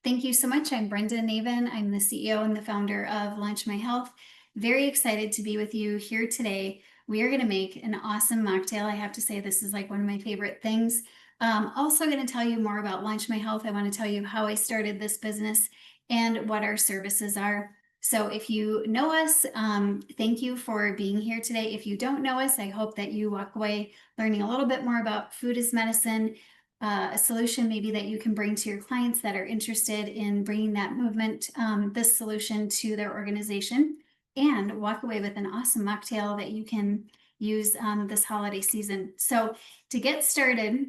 Thank you so much. I'm Brenda Navin. I'm the CEO and the founder of Launch My Health. Very excited to be with you here today. We are going to make an awesome mocktail. I have to say, this is like one of my favorite things. Also going to tell you more about Launch My Health. I want to tell you how I started this business and what our services are. So if you know us, thank you for being here today. If you don't know us, I hope that you walk away learning a little bit more about food as medicine, a solution maybe that you can bring to your clients that are interested in bringing that movement, this solution to their organization, and walk away with an awesome mocktail that you can use this holiday season. So to get started,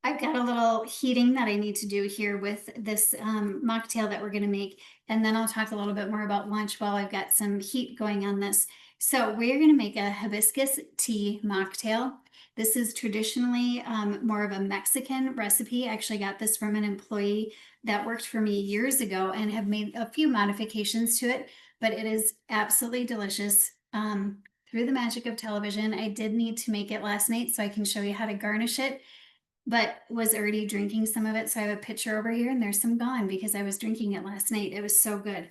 I've got a little heating that I need to do here with this mocktail that we're going to make. And then I'll talk a little bit more about lunch while I've got some heat going on this. So we're going to make a hibiscus tea mocktail. This is traditionally more of a Mexican recipe. I actually got this from an employee that worked for me years ago and have made a few modifications to it, but it is absolutely delicious. Through the magic of television, I did need to make it last night so I can show you how to garnish it, but was already drinking some of it. So I have a pitcher over here and there's some gone because I was drinking it last night. It was so good.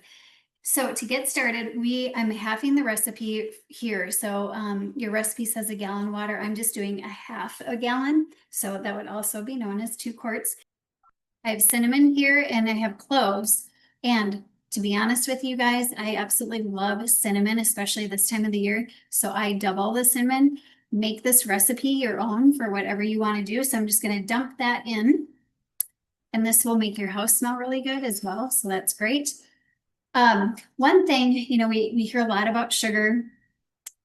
So to get started, I'm halving the recipe here. So your recipe says a gallon of water. I'm just doing a half a gallon. So that would also be known as 2 quarts. I have cinnamon here and I have cloves. And to be honest with you guys, I absolutely love cinnamon, especially this time of the year. So I double the cinnamon. Make this recipe your own for whatever you want to do. So I'm just going to dump that in. And this will make your house smell really good as well. So that's great. One thing, we hear a lot about sugar,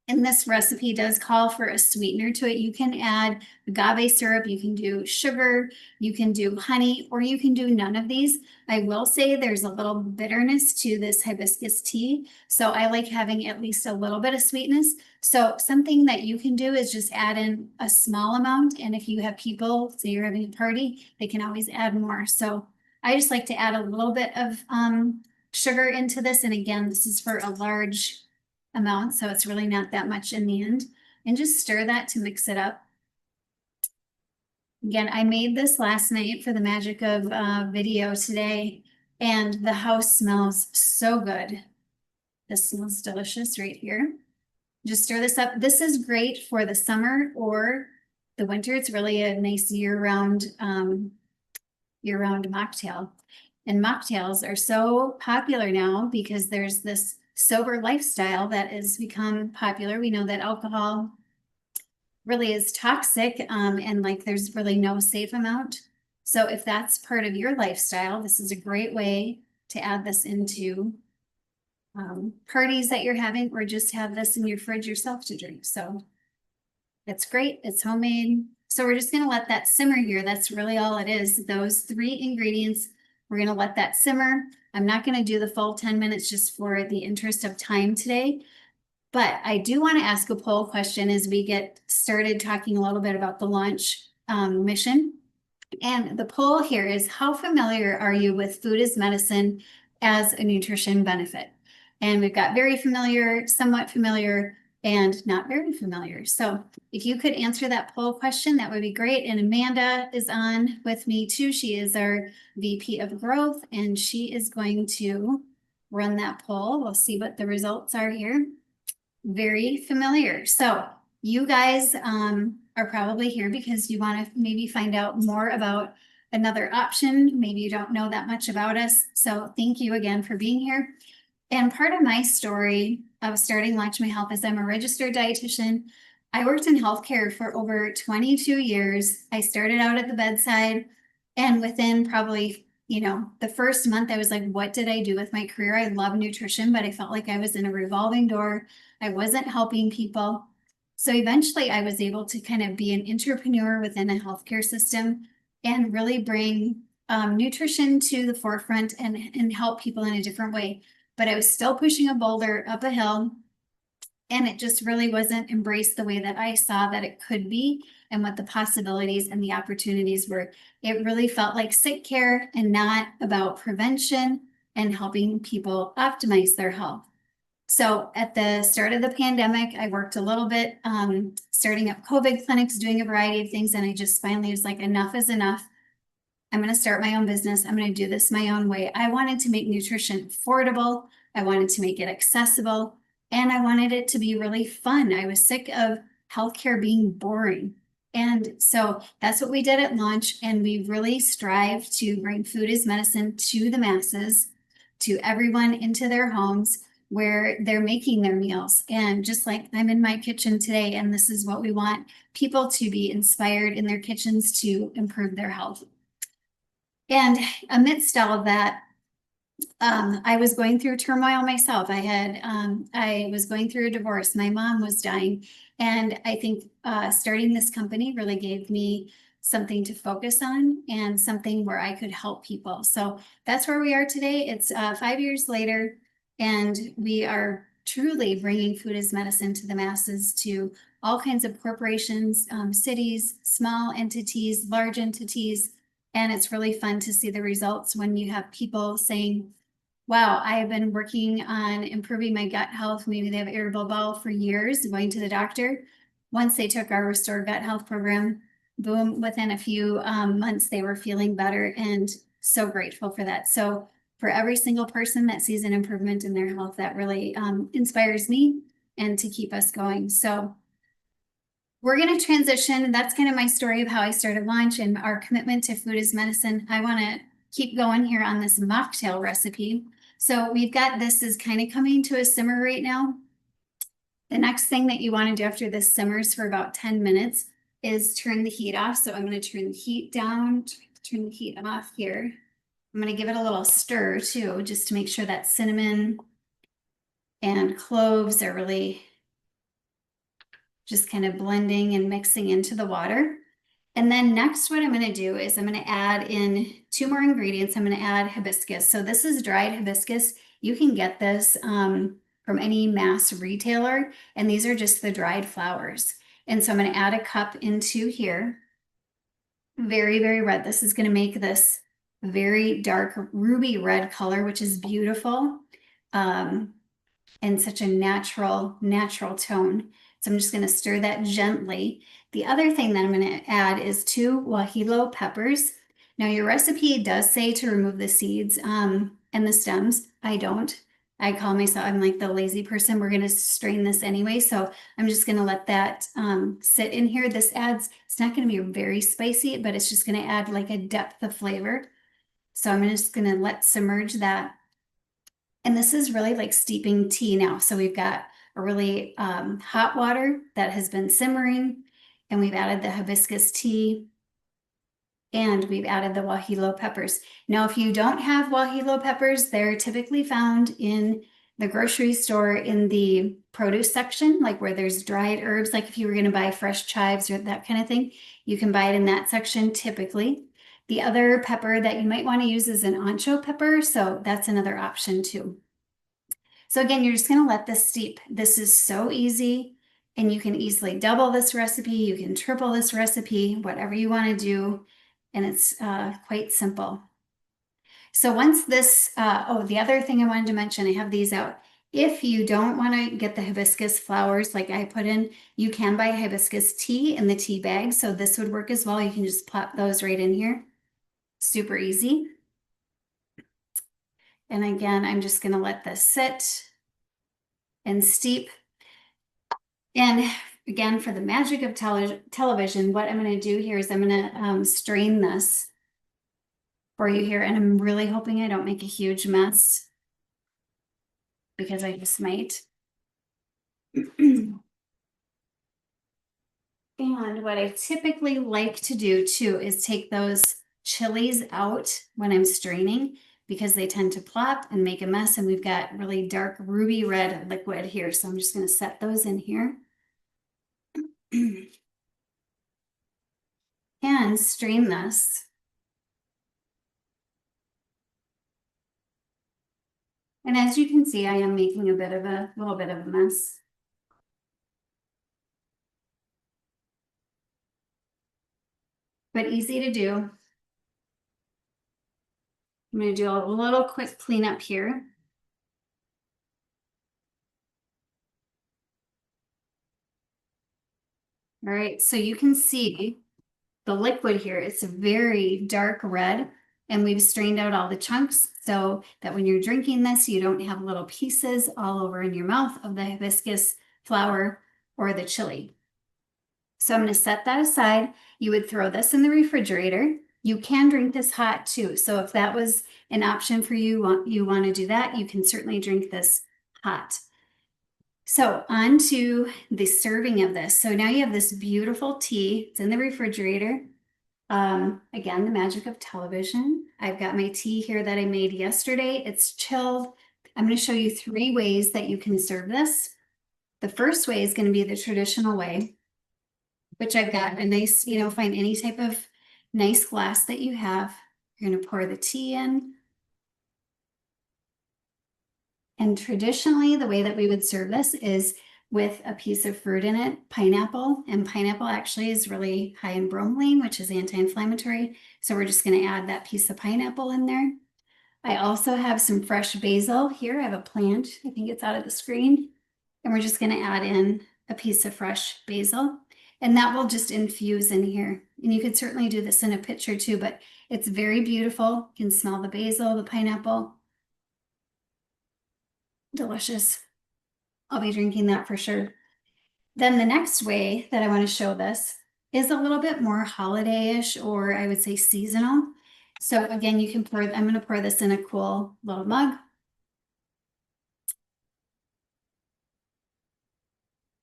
and this recipe does call for a sweetener to it. You can add agave syrup, you can do sugar, you can do honey, or you can do none of these. I will say there's a little bitterness to this hibiscus tea, so I like having at least a little bit of sweetness. So something that you can do is just add in a small amount, and if you have people, say you're having a party, they can always add more. So I just like to add a little bit of sugar into this, and again, this is for a large amount, so it's really not that much in the end. And just stir that to mix it up. Again, I made this last night for the magic of video today, and the house smells so good. This smells delicious right here. Just stir this up. This is great for the summer or the winter. It's really a nice year-round mocktail. And mocktails are so popular now because there's this sober lifestyle that has become popular. We know that alcohol really is toxic, and like there's really no safe amount. So if that's part of your lifestyle, this is a great way to add this into parties that you're having, or just have this in your fridge yourself to drink. So it's great. It's homemade. So we're just going to let that simmer here. That's really all it is. Those 3 ingredients, we're going to let that simmer. I'm not going to do the full 10 minutes just for the interest of time today, but I do want to ask a poll question as we get started talking a little bit about the launch mission. And the poll here is, how familiar are you with food as medicine as a nutrition benefit? And we've got very familiar, somewhat familiar, and not very familiar. So if you could answer that poll question, that would be great. And Amanda is on with me too. She is our VP of Growth, and she is going to run that poll. We'll see what the results are here. Very familiar. So you guys are probably here because you want to maybe find out more about another option. Maybe you don't know that much about us. So thank you again for being here. And part of my story of starting Launch My Health is I'm a registered dietitian. I worked in healthcare for over 22 years. I started out at the bedside, and within probably, the first month, I was like, what did I do with my career? I love nutrition, but I felt like I was in a revolving door. I wasn't helping people. So eventually I was able to kind of be an entrepreneur within a healthcare system and really bring nutrition to the forefront and help people in a different way. But I was still pushing a boulder up a hill, and it just really wasn't embraced the way that I saw that it could be and what the possibilities and the opportunities were. It really felt like sick care and not about prevention and helping people optimize their health. So at the start of the pandemic, I worked a little bit starting up COVID clinics, doing a variety of things, and I just finally was like, enough is enough. I'm going to start my own business. I'm going to do this my own way. I wanted to make nutrition affordable. I wanted to make it accessible, and I wanted it to be really fun. I was sick of healthcare being boring. And so that's what we did at launch. And we really strive to bring food as medicine to the masses, to everyone into their homes where they're making their meals. And just like I'm in my kitchen today, and this is what we want people to be inspired in their kitchens to improve their health. And amidst all of that, I was going through turmoil myself. I was going through a divorce. My mom was dying. And I think starting this company really gave me something to focus on and something where I could help people. So that's where we are today. It's 5 years later, and we are truly bringing food as medicine to the masses, to all kinds of corporations, cities, small entities, large entities. And it's really fun to see the results when you have people saying, wow, I have been working on improving my gut health. Maybe they have irritable bowel for years, going to the doctor. Once they took our Restore Gut Health program, boom, within a few months, they were feeling better, and so grateful for that. So for every single person that sees an improvement in their health, that really inspires me and to keep us going. So we're going to transition. That's kind of my story of how I started Launch and our commitment to food as medicine. I want to keep going here on this mocktail recipe. So we've got this is kind of coming to a simmer right now. The next thing that you want to do after this simmers for about 10 minutes is turn the heat off. So I'm going to turn the heat down, turn the heat off here. I'm going to give it a little stir too, just to make sure that cinnamon and cloves are really just kind of blending and mixing into the water. And then next, what I'm going to do is I'm going to add in 2 more ingredients. I'm going to add hibiscus. So this is dried hibiscus. You can get this from any mass retailer, and these are just the dried flowers. And so I'm going to add a cup into here. Very, very red. This is going to make this very dark ruby red color, which is beautiful. And such a natural tone. So I'm just going to stir that gently. The other thing that I'm going to add is 2 guajillo peppers. Now your recipe does say to remove the seeds and the stems. I don't. I call myself, I'm like the lazy person. We're going to strain this anyway. So I'm just going to let that sit in here. This adds, it's not going to be very spicy, but it's just going to add like a depth of flavor. So I'm just going to let submerge that. And this is really like steeping tea now. So we've got a really hot water that has been simmering, and we've added the hibiscus tea, and we've added the guajillo peppers. Now, if you don't have guajillo peppers, they're typically found in the grocery store in the produce section, like where there's dried herbs, like if you were going to buy fresh chives or that kind of thing, you can buy it in that section typically. The other pepper that you might want to use is an ancho pepper, so that's another option too. So again, you're just going to let this steep. This is so easy, and you can easily double this recipe. You can triple this recipe, whatever you want to do, and it's quite simple. So once this, oh, the other thing I wanted to mention, I have these out. If you don't want to get the hibiscus flowers like I put in, you can buy hibiscus tea in the tea bag. So this would work as well. You can just plop those right in here. Super easy. And again, I'm just going to let this sit and steep. And again, for the magic of television, what I'm going to do here is I'm going to strain this for you here. And I'm really hoping I don't make a huge mess, because I just might. And what I typically like to do too is take those chilies out when I'm straining, because they tend to plop and make a mess. And we've got really dark ruby red liquid here. So I'm just going to set those in here. And strain this. And as you can see, I am making a little bit of a mess. But easy to do. I'm going to do a little quick cleanup here. All right, so you can see the liquid here, it's a very dark red, and we've strained out all the chunks so that when you're drinking this, you don't have little pieces all over in your mouth of the hibiscus flower or the chili. So I'm going to set that aside. You would throw this in the refrigerator. You can drink this hot too. So if that was an option for you, you want to do that, you can certainly drink this hot. So on to the serving of this. So now you have this beautiful tea. It's in the refrigerator. Again, the magic of television. I've got my tea here that I made yesterday. It's chilled. I'm going to show you 3 ways that you can serve this. The first way is going to be the traditional way, which I've got a nice, find any type of nice glass that you have. You're going to pour the tea in. And traditionally, the way that we would serve this is with a piece of fruit in it, pineapple. And pineapple actually is really high in bromelain, which is anti-inflammatory. So we're just going to add that piece of pineapple in there. I also have some fresh basil here. I have a plant. I think it's out of the screen. And we're just going to add in a piece of fresh basil. And that will just infuse in here. And you could certainly do this in a pitcher too, but it's very beautiful. You can smell the basil, the pineapple. Delicious. I'll be drinking that for sure. Then the next way that I want to show this is a little bit more holiday-ish, or I would say seasonal. So again, you can pour, I'm going to pour this in a cool little mug.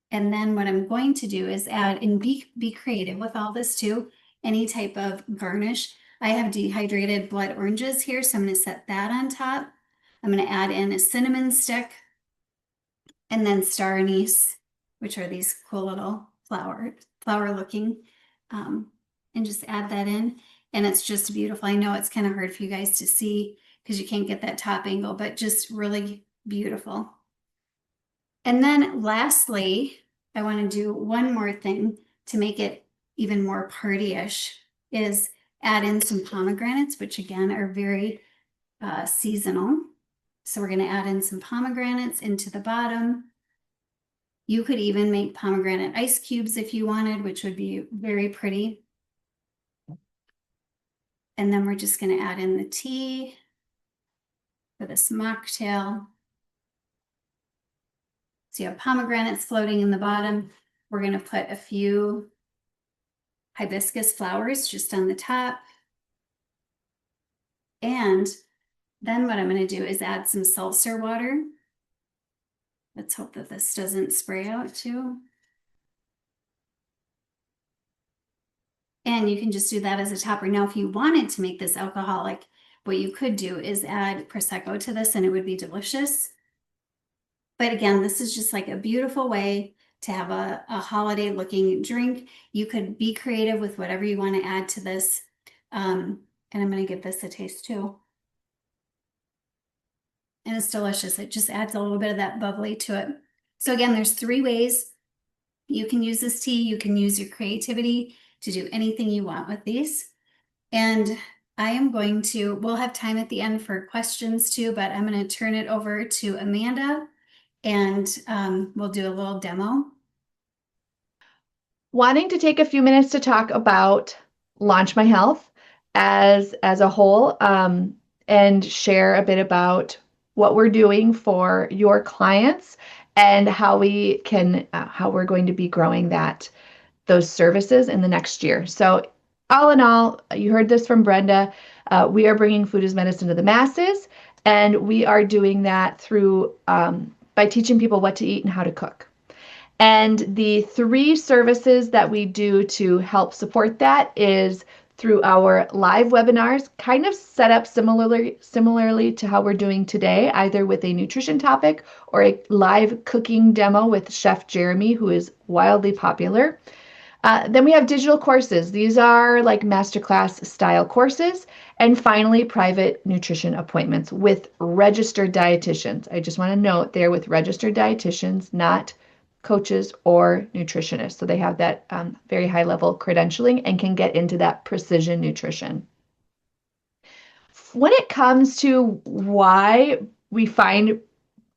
And then what I'm going to do is add, and be creative with all this too, any type of garnish. I have dehydrated blood oranges here, so I'm going to set that on top. I'm going to add in a cinnamon stick and then star anise, which are these cool little flower looking, and just add that in. And it's just beautiful. I know it's kind of hard for you guys to see because you can't get that top angle, but just really beautiful. And then lastly, I want to do one more thing to make it even more party-ish, is add in some pomegranates, which again are very seasonal. So we're going to add in some pomegranates into the bottom. You could even make pomegranate ice cubes if you wanted, which would be very pretty. And then we're just going to add in the tea for this mocktail. So you have pomegranates floating in the bottom. We're going to put a few hibiscus flowers just on the top. And then what I'm going to do is add some seltzer water. Let's hope that this doesn't spray out too. And you can just do that as a topper. Now, if you wanted to make this alcoholic, what you could do is add Prosecco to this and it would be delicious. But again, this is just like a beautiful way to have a holiday looking drink. You could be creative with whatever you want to add to this. And I'm going to give this a taste too. And it's delicious. It just adds a little bit of that bubbly to it. So again, there's 3 ways you can use this tea. You can use your creativity to do anything you want with these. And I am going to, we'll have time at the end for questions too, but I'm going to turn it over to Amanda and we'll do a little demo. Wanting to take a few minutes to talk about Launch My Health as a whole, and share a bit about what we're doing for your clients and how we can, how we're going to be growing those services in the next year. So all in all, you heard this from Brenda, we are bringing food as medicine to the masses, and we are doing that through by teaching people what to eat and how to cook. And the 3 services that we do to help support that is through our live webinars, kind of set up similarly to how we're doing today, either with a nutrition topic or a live cooking demo with Chef Jeremy, who is wildly popular. Then we have digital courses. These are like masterclass style courses. And finally, private nutrition appointments with registered dietitians. I just want to note they're with registered dietitians, not coaches or nutritionists. So they have that very high level credentialing and can get into that precision nutrition. When it comes to why we find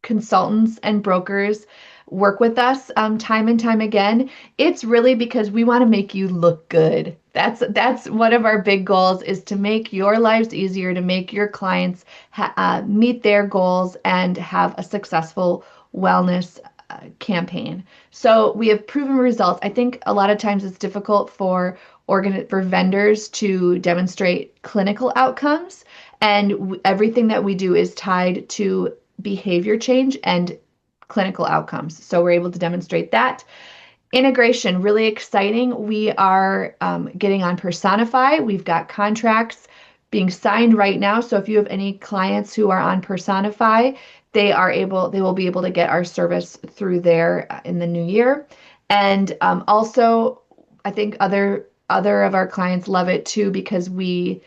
consultants and brokers work with us time and time again, it's really because we want to make you look good. That's one of our big goals is to make your lives easier, to make your clients meet their goals and have a successful wellness campaign. So we have proven results. I think a lot of times it's difficult for vendors to demonstrate clinical outcomes, and everything that we do is tied to behavior change and clinical outcomes. So we're able to demonstrate that. Integration, really exciting. We are getting on Personify. We've got contracts being signed right now. So if you have any clients who are on Personify, they will be able to get our service through there in the new year. And also, I think other of our clients love it too because we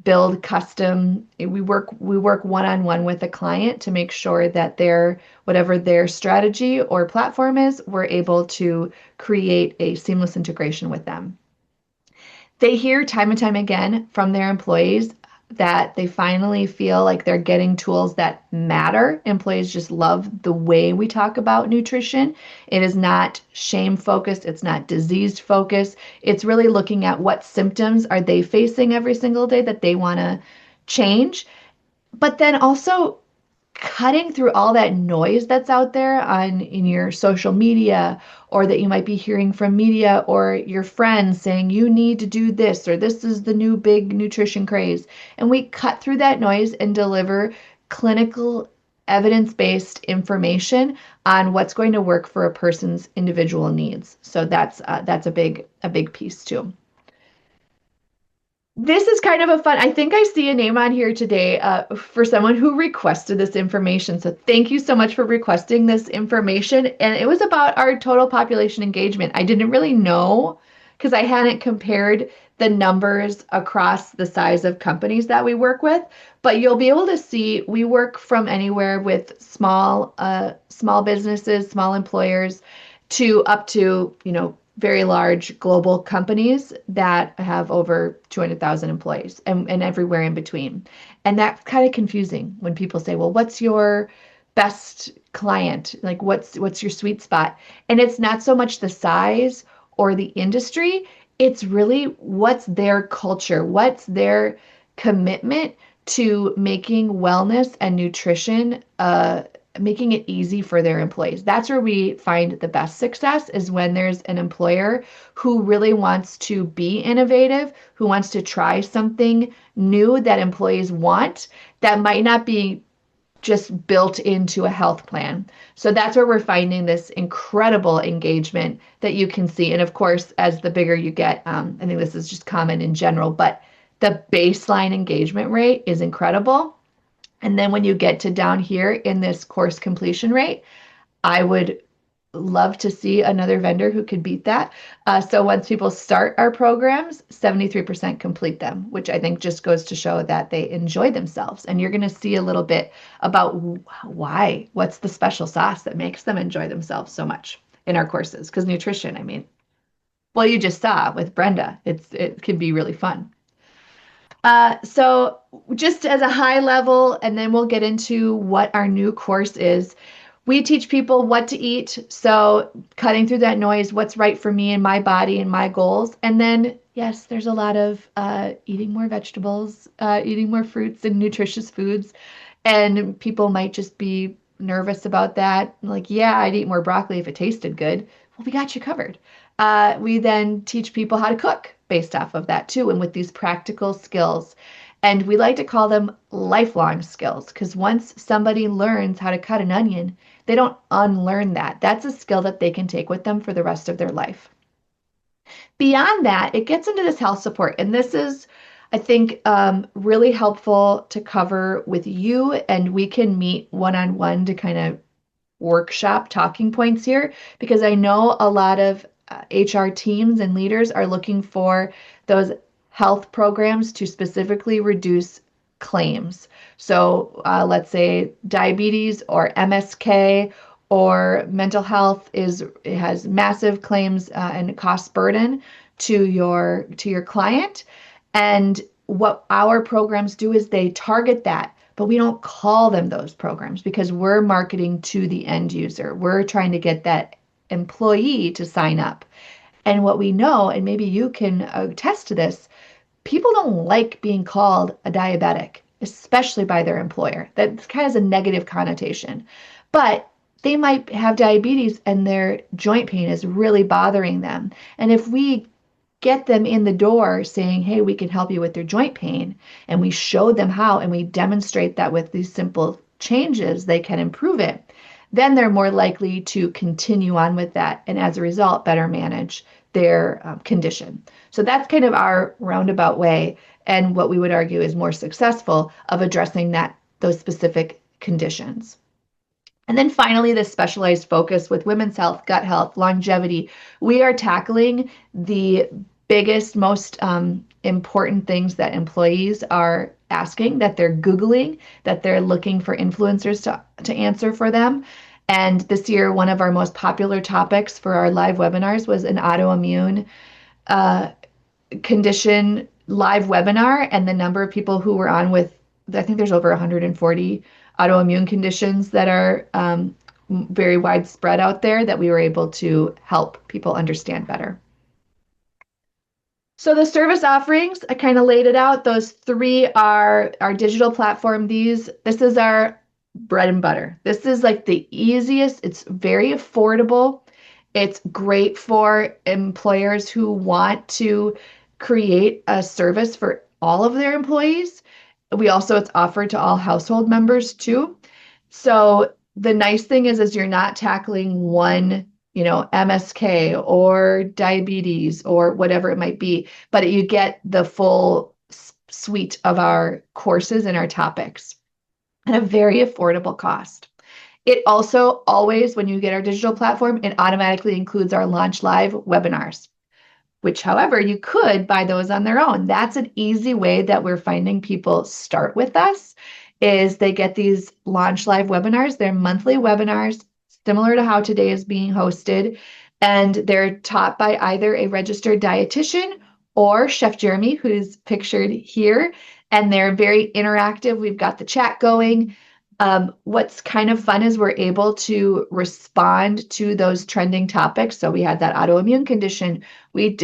build custom. We work one-on-one with a client to make sure that whatever their strategy or platform is, we're able to create a seamless integration with them. They hear time and time again from their employees that they finally feel like they're getting tools that matter. Employees just love the way we talk about nutrition. It is not shame focused, it's not disease focused. It's really looking at what symptoms are they facing every single day that they want to change. But then also cutting through all that noise that's out there in your social media, or that you might be hearing from media or your friends saying you need to do this or this is the new big nutrition craze, and we cut through that noise and deliver clinical evidence-based information on what's going to work for a person's individual needs. So that's a big piece too. This is kind of a fun. I think I see a name on here today for someone who requested this information. So thank you so much for requesting this information. And it was about our total population engagement. I didn't really know because I hadn't compared the numbers across the size of companies that we work with. But you'll be able to see we work from anywhere with small businesses, small employers, to up to very large global companies that have over 200,000 employees and everywhere in between. And that's kind of confusing when people say, well, what's your best client? Like, what's your sweet spot? And it's not so much the size or the industry. It's really what's their culture, what's their commitment to making wellness and nutrition making it easy for their employees. That's where we find the best success, is when there's an employer who really wants to be innovative, who wants to try something new that employees want that might not be just built into a health plan. So that's where we're finding this incredible engagement that you can see. And of course, as the bigger you get, I think this is just common in general, but the baseline engagement rate is incredible. And then when you get to down here in this course completion rate, I would love to see another vendor who could beat that. So once people start our programs, 73% complete them, which I think just goes to show that they enjoy themselves. And you're going to see a little bit about why, what's the special sauce that makes them enjoy themselves so much in our courses. Because nutrition, I mean, well, you just saw with Brenda, it can be really fun. So just as a high level, and then we'll get into what our new course is. We teach people what to eat. So cutting through that noise, what's right for me and my body and my goals. And then, yes, there's a lot of eating more vegetables, eating more fruits and nutritious foods. And people might just be nervous about that. Like, yeah, I'd eat more broccoli if it tasted good. Well, we got you covered. We then teach people how to cook based off of that too, and with these practical skills. And we like to call them lifelong skills, because once somebody learns how to cut an onion, they don't unlearn that. That's a skill that they can take with them for the rest of their life. Beyond that, it gets into this health support. And this is, I think, really helpful to cover with you. And we can meet one-on-one to kind of workshop talking points here, because I know a lot of HR teams and leaders are looking for those health programs to specifically reduce claims. So let's say diabetes or MSK or mental health it has massive claims and cost burden to your client. And what our programs do is they target that, but we don't call them those programs because we're marketing to the end user. We're trying to get that employee to sign up. And what we know, and maybe you can attest to this, people don't like being called a diabetic, especially by their employer. That kind of has a negative connotation. But they might have diabetes and their joint pain is really bothering them. And if we get them in the door saying, hey, we can help you with their joint pain, and we show them how, and we demonstrate that with these simple changes, they can improve it, then they're more likely to continue on with that. And as a result, better manage their condition. So that's kind of our roundabout way, and what we would argue is more successful of addressing those specific conditions. And then finally, the specialized focus with women's health, gut health, longevity. We are tackling the biggest, most important things that employees are asking, that they're Googling, that they're looking for influencers to answer for them. And this year, one of our most popular topics for our live webinars was an autoimmune uh, condition live webinar, and the number of people who were on with, I think there's over 140 autoimmune conditions that are very widespread out there that we were able to help people understand better. So the service offerings, I kind of laid it out. Those three are our digital platform. This is our bread and butter. This is like the easiest. It's very affordable. It's great for employers who want to create a service for all of their employees. It's offered to all household members too. So the nice thing is you're not tackling one, MSK or diabetes or whatever it might be, but you get the full suite of our courses and our topics at a very affordable cost. It also always, when you get our digital platform, it automatically includes our Launch Live webinars, which, however, you could buy those on their own. That's an easy way that we're finding people start with us, is they get these Launch Live webinars. They're monthly webinars, similar to how today is being hosted, and they're taught by either a registered dietitian or Chef Jeremy, who's pictured here, and they're very interactive. We've got the chat going. What's kind of fun is we're able to respond to those trending topics. So we had that autoimmune condition. We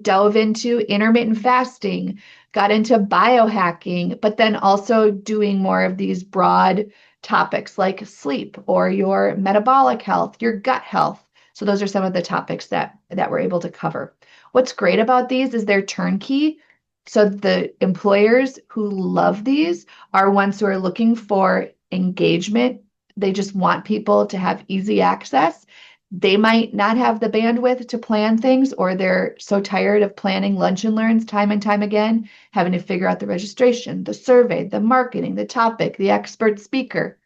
dove into intermittent fasting, got into biohacking, but then also doing more of these broad topics like sleep or your metabolic health, your gut health. So those are some of the topics that we're able to cover. What's great about these is they're turnkey. So the employers who love these are ones who are looking for engagement. They just want people to have easy access. They might not have the bandwidth to plan things, or they're so tired of planning lunch and learns time and time again, having to figure out the registration, the survey, the marketing, the topic, the expert speaker.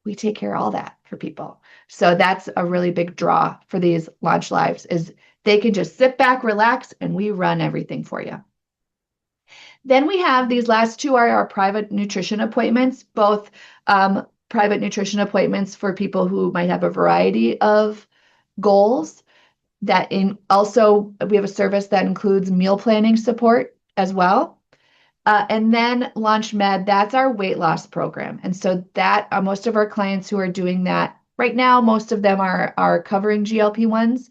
We take care of all that for people. So that's a really big draw for these Launch Lives, is they can just sit back, relax, and we run everything for you. Then we have these last two are our private nutrition appointments, both private nutrition appointments for people who might have a variety of goals. Also, we have a service that includes meal planning support as well. And then Launch Med, that's our weight loss program. And so that most of our clients who are doing that right now, most of them are covering GLP-1s,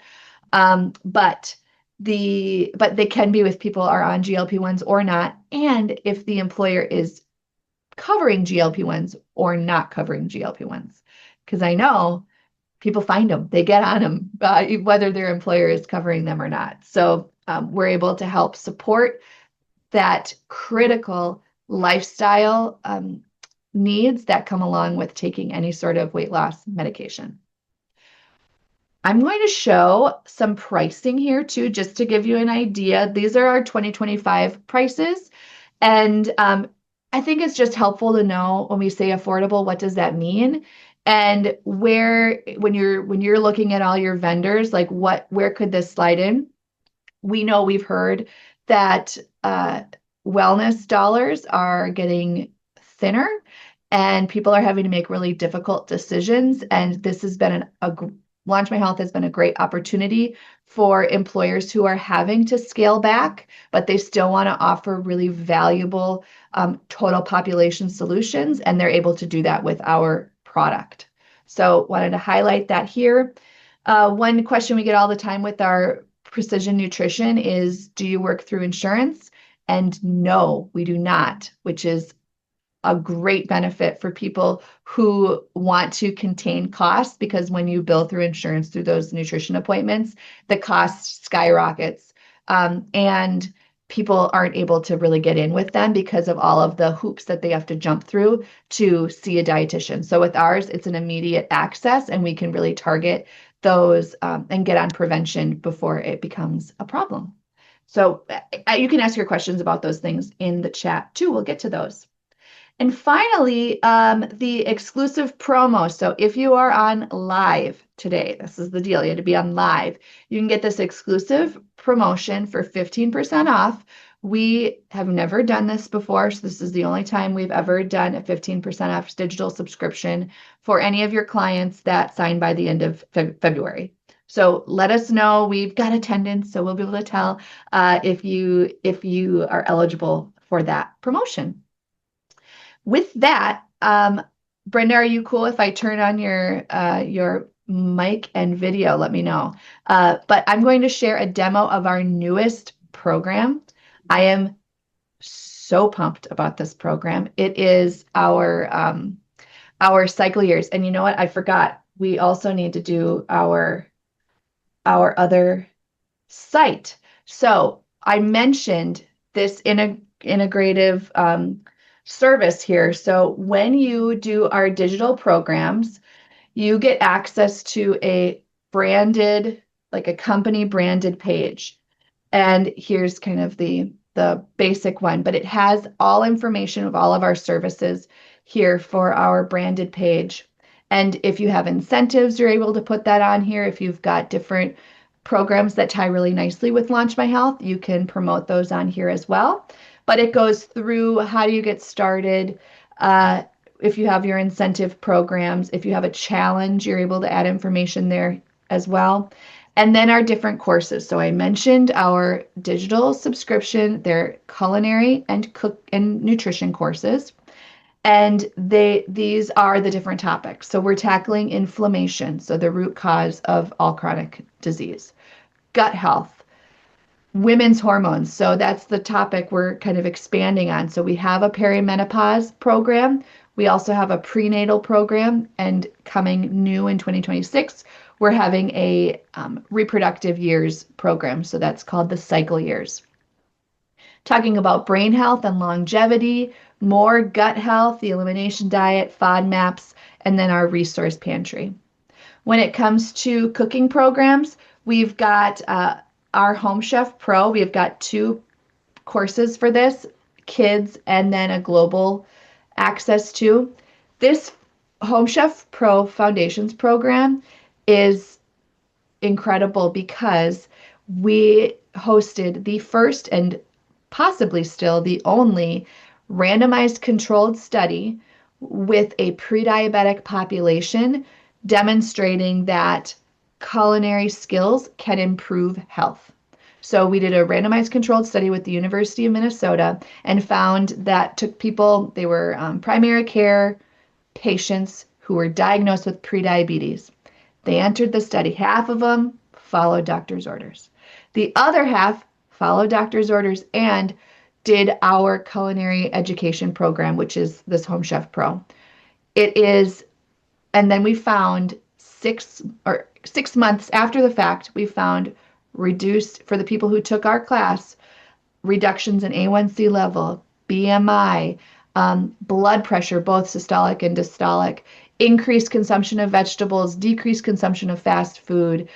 but they can be with people are on GLP-1s or not. And if the employer is covering GLP-1s or not covering GLP-1s, because I know people find them, they get on them, whether their employer is covering them or not. So we're able to help support that critical lifestyle needs that come along with taking any sort of weight loss medication. I'm going to show some pricing here too, just to give you an idea. These are our 2025 prices. And I think it's just helpful to know when we say affordable, what does that mean? And when you're looking at all your vendors, like where could this slide in? We've heard that wellness dollars are getting thinner and people are having to make really difficult decisions. And this has been Launch My Health has been a great opportunity for employers who are having to scale back, but they still want to offer really valuable total population solutions, and they're able to do that with our product. So wanted to highlight that here. One question we get all the time with our precision nutrition is, do you work through insurance? And no, we do not, which is a great benefit for people who want to contain costs, because when you bill through insurance through those nutrition appointments, the cost skyrockets. And people aren't able to really get in with them because of all of the hoops that they have to jump through to see a dietitian. So with ours, it's an immediate access, and we can really target those and get on prevention before it becomes a problem. So you can ask your questions about those things in the chat too. We'll get to those. And finally, the exclusive promo. So if you are on live today, this is the deal. You have to be on live. You can get this exclusive promotion for 15% off. We have never done this before, so this is the only time we've ever done a 15% off digital subscription for any of your clients that sign by the end of February. So let us know. We've got attendance, so we'll be able to tell if you are eligible for that promotion. With that, Brenda, are you cool if I turn on your mic and video? Let me know. But I'm going to share a demo of our newest program. I am so pumped about this program. It is our cycle years. And you know what? I forgot. We also need to do our other site. So I mentioned this integrative service here. So when you do our digital programs, you get access to a branded, like a company branded page. And here's kind of the basic one, but it has all information of all of our services here for our branded page. And if you have incentives, you're able to put that on here. If you've got different programs that tie really nicely with Launch My Health, you can promote those on here as well. But it goes through how do you get started, if you have your incentive programs, if you have a challenge, you're able to add information there as well. And then our different courses. So I mentioned our digital subscription, they're culinary and cook and nutrition courses. And these are the different topics. So we're tackling inflammation, so the root cause of all chronic disease, gut health, women's hormones. So that's the topic we're kind of expanding on. So we have a perimenopause program. We also have a prenatal program, and coming new in 2026, we're having a reproductive years program. So that's called the cycle years. Talking about brain health and longevity, more gut health, the elimination diet, FODMAPs, and then our resource pantry. When it comes to cooking programs, we've got our Home Chef Pro. We've got 2 courses for this, kids and then a global access to. This Home Chef Pro Foundations program is incredible because we hosted the first and possibly still the only randomized controlled study with a pre-diabetic population demonstrating that culinary skills can improve health. So we did a randomized controlled study with the University of Minnesota and found that took people, they were primary care patients who were diagnosed with prediabetes. They entered the study. Half of them followed doctor's orders. The other half followed doctor's orders and did our culinary education program, which is this Home Chef Pro. It is, and then we found 6 months after the fact, we found reduced, for the people who took our class, reductions in A1C level, BMI, blood pressure, both systolic and diastolic, increased consumption of vegetables, decreased consumption of fast food,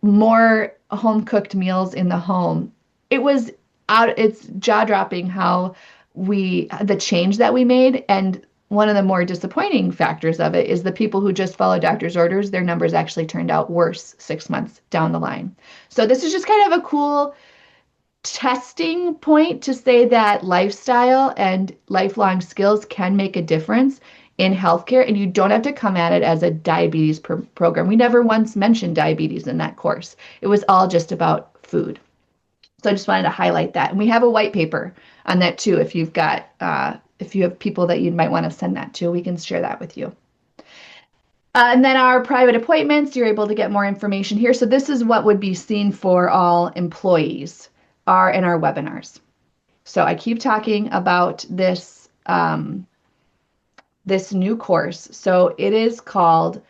more home cooked meals in the home. It's jaw dropping how the change that we made. And one of the more disappointing factors of it is the people who just followed doctor's orders, their numbers actually turned out worse 6 months down the line. So this is just kind of a cool testing point to say that lifestyle and lifelong skills can make a difference in healthcare, and you don't have to come at it as a diabetes program. We never once mentioned diabetes in that course. It was all just about food. So I just wanted to highlight that. And we have a white paper on that too. If you have people that you might want to send that to, we can share that with you. And then our private appointments, you're able to get more information here. So this is what would be seen for all employees are in our webinars. So I keep talking about this new course. So it is called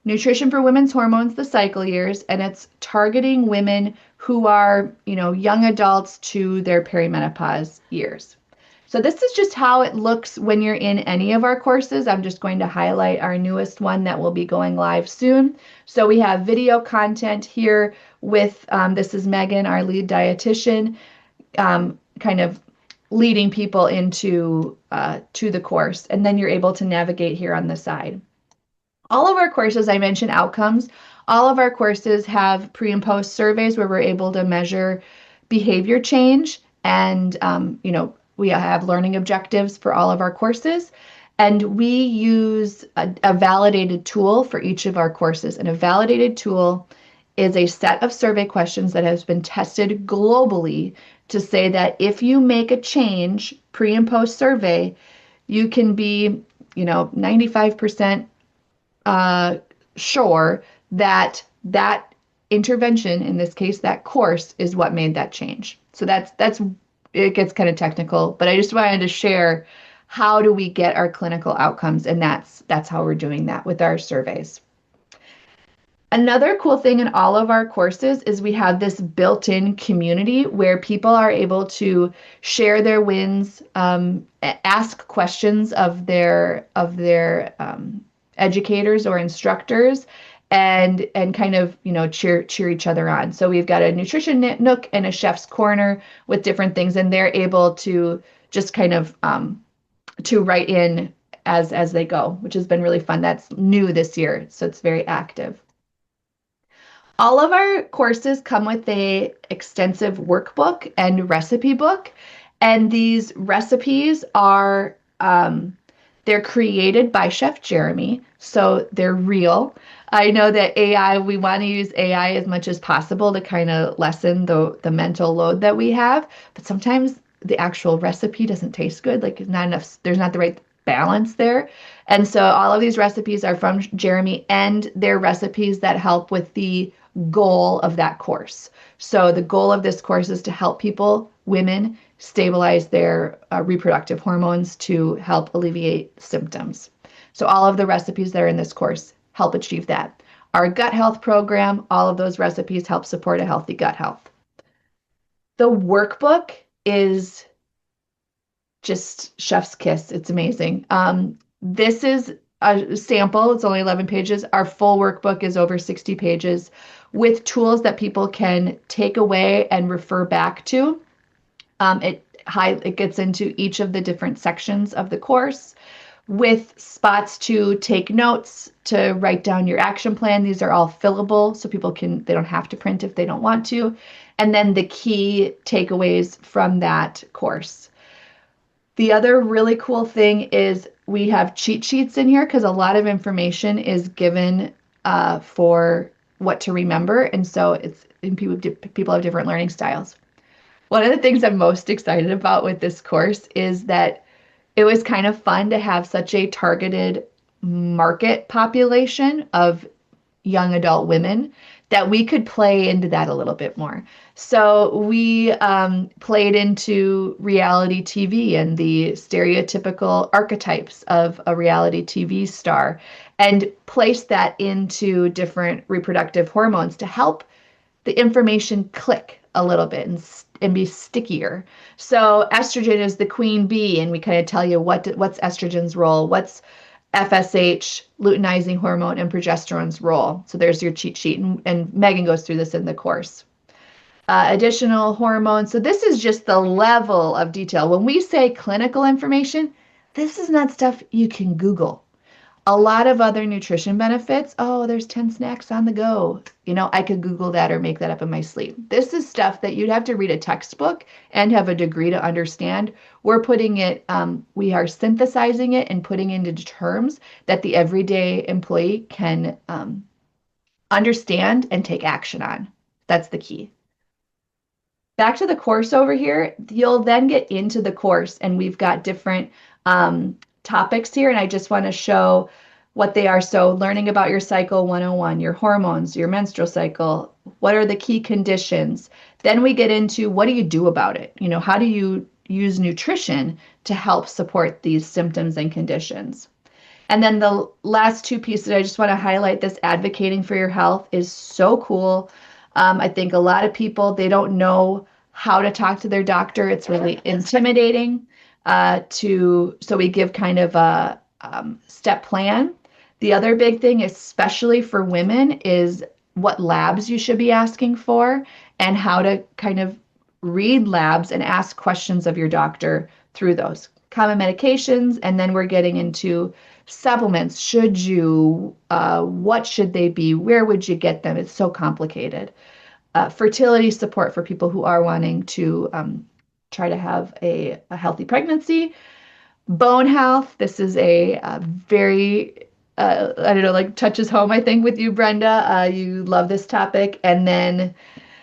Nutrition for Women's Hormones, the Cycle Years, and it's targeting women who are, young adults to their perimenopause years. So this is just how it looks when you're in any of our courses. I'm just going to highlight our newest one that will be going live soon. So we have video content here with, this is Megan, our lead dietitian, kind of leading people into to the course. And then you're able to navigate here on the side. All of our courses, I mentioned outcomes. All of our courses have pre and post surveys where we're able to measure behavior change. And, we have learning objectives for all of our courses. And we use a validated tool for each of our courses. And a validated tool is a set of survey questions that has been tested globally to say that if you make a change pre and post survey, you can be, 95% sure that that intervention, in this case, that course, is what made that change. So that's it gets kind of technical, but I just wanted to share how do we get our clinical outcomes, and that's how we're doing that with our surveys. Another cool thing in all of our courses is we have this built-in community where people are able to share their wins, ask questions of their educators or instructors, and kind of cheer each other on. So we've got a nutrition nook and a chef's corner with different things, and they're able to just kind of to write in as they go, which has been really fun. That's new this year, so it's very active. All of our courses come with a extensive workbook and recipe book, and these recipes are they're created by Chef Jeremy, so they're real. I know that AI, we want to use AI as much as possible to kind of lessen the mental load that we have, but sometimes the actual recipe doesn't taste good, like not enough, there's not the right balance there. And so all of these recipes are from Jeremy, and they're recipes that help with the goal of that course. So the goal of this course is to help people, women, stabilize their reproductive hormones to help alleviate symptoms. So all of the recipes that are in this course help achieve that. Our gut health program, all of those recipes help support a healthy gut health. The workbook is just chef's kiss. It's amazing. This is a sample. It's only 11 pages. Our full workbook is over 60 pages with tools that people can take away and refer back to. It gets into each of the different sections of the course with spots to take notes, to write down your action plan. These are all fillable, so they don't have to print if they don't want to. And then the key takeaways from that course. The other really cool thing is we have cheat sheets in here because a lot of information is given for what to remember. And so people have different learning styles. One of the things I'm most excited about with this course is that it was kind of fun to have such a targeted market population of young adult women that we could play into that a little bit more. So we played into reality TV and the stereotypical archetypes of a reality TV star and placed that into different reproductive hormones to help the information click a little bit and be stickier. So estrogen is the queen bee, and we kind of tell you what's estrogen's role, what's FSH, luteinizing hormone, and progesterone's role. So there's your cheat sheet, and Megan goes through this in the course. Additional hormones. So this is just the level of detail. When we say clinical information, this is not stuff you can Google. A lot of other nutrition benefits, oh, there's 10 snacks on the go. I could Google that or make that up in my sleep. This is stuff that you'd have to read a textbook and have a degree to understand. We're putting it, we are synthesizing it and putting into terms that the everyday employee can understand and take action on. That's the key. Back to the course over here, you'll then get into the course, and we've got different topics here, and I just want to show what they are. So learning about your cycle 101, your hormones, your menstrual cycle, what are the key conditions? Then we get into what do you do about it? How do you use nutrition to help support these symptoms and conditions? And then the last two pieces I just want to highlight, this advocating for your health is so cool. I think a lot of people, they don't know how to talk to their doctor. It's really intimidating so we give kind of a step plan. The other big thing, especially for women, is what labs you should be asking for and how to kind of read labs and ask questions of your doctor through those common medications. And then we're getting into supplements. Should you, what should they be? Where would you get them? It's so complicated. Fertility support for people who are wanting to try to have a healthy pregnancy. Bone health. This is a very, I don't know, like touches home, I think, with you, Brenda. You love this topic. And then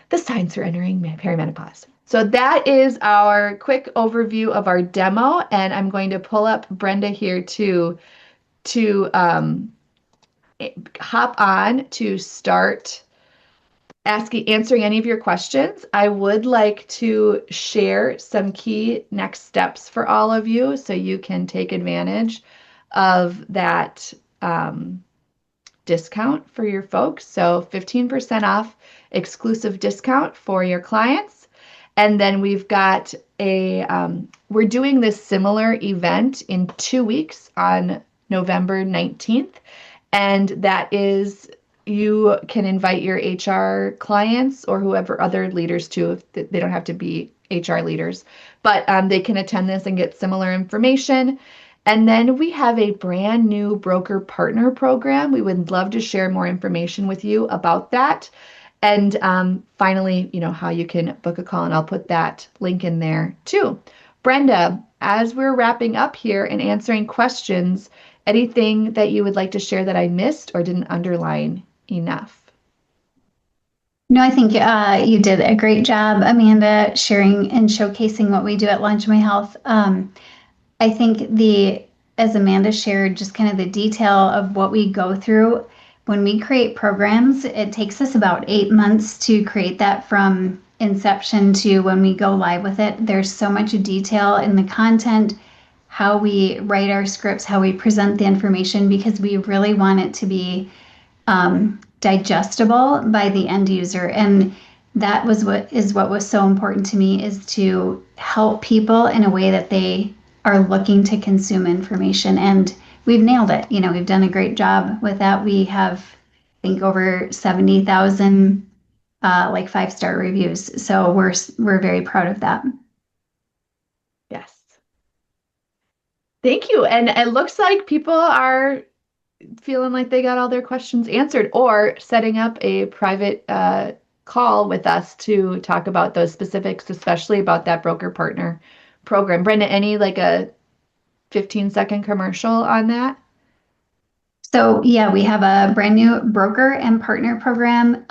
the signs for entering perimenopause. So that is our quick overview of our demo. And I'm going to pull up Brenda here to hop on to start answering any of your questions. I would like to share some key next steps for all of you so you can take advantage of that discount for your folks. So 15% off exclusive discount for your clients. And then we've got we're doing this similar event in 2 weeks on November 19th. And that is, you can invite your HR clients or whoever other leaders too, if they don't have to be HR leaders, but they can attend this and get similar information. And then we have a brand new broker partner program. We would love to share more information with you about that. And finally, how you can book a call, and I'll put that link in there too. Brenda, as we're wrapping up here and answering questions, anything that you would like to share that I missed or didn't underline enough? No, I think you did a great job, Amanda, sharing and showcasing what we do at Launch My Health. I think as Amanda shared, just kind of the detail of what we go through when we create programs, it takes us about 8 months to create that from inception to when we go live with it. There's so much detail in the content, how we write our scripts, how we present the information, because we really want it to be digestible by the end user. And that was what was so important to me, is to help people in a way that they are looking to consume information. And we've nailed it. We've done a great job with that. We have, I think, over 70,000 like 5-star reviews. So we're very proud of that. Yes. Thank you. And it looks like people are feeling like they got all their questions answered, or setting up a private call with us to talk about those specifics, especially about that broker partner program. Brenda, any like a 15-second commercial on that? So yeah, we have a brand new broker and partner program.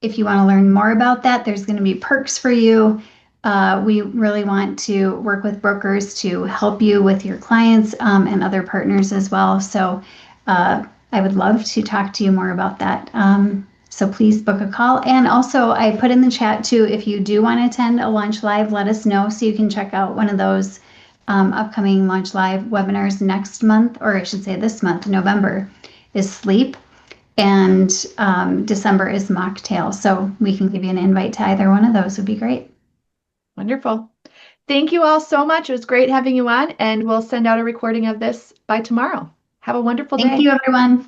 If you want to learn more about that, there's going to be perks for you. We really want to work with brokers to help you with your clients and other partners as well. So I would love to talk to you more about that. So please book a call. And also, I put in the chat too, if you do want to attend a Launch Live, let us know so you can check out one of those upcoming Launch Live webinars next month, or I should say this month. November is sleep, and December is mocktail. So we can give you an invite to either one of those. Would be great. Wonderful. Thank you all so much. It was great having you on, and we'll send out a recording of this by tomorrow. Have a wonderful day. Thank you, everyone.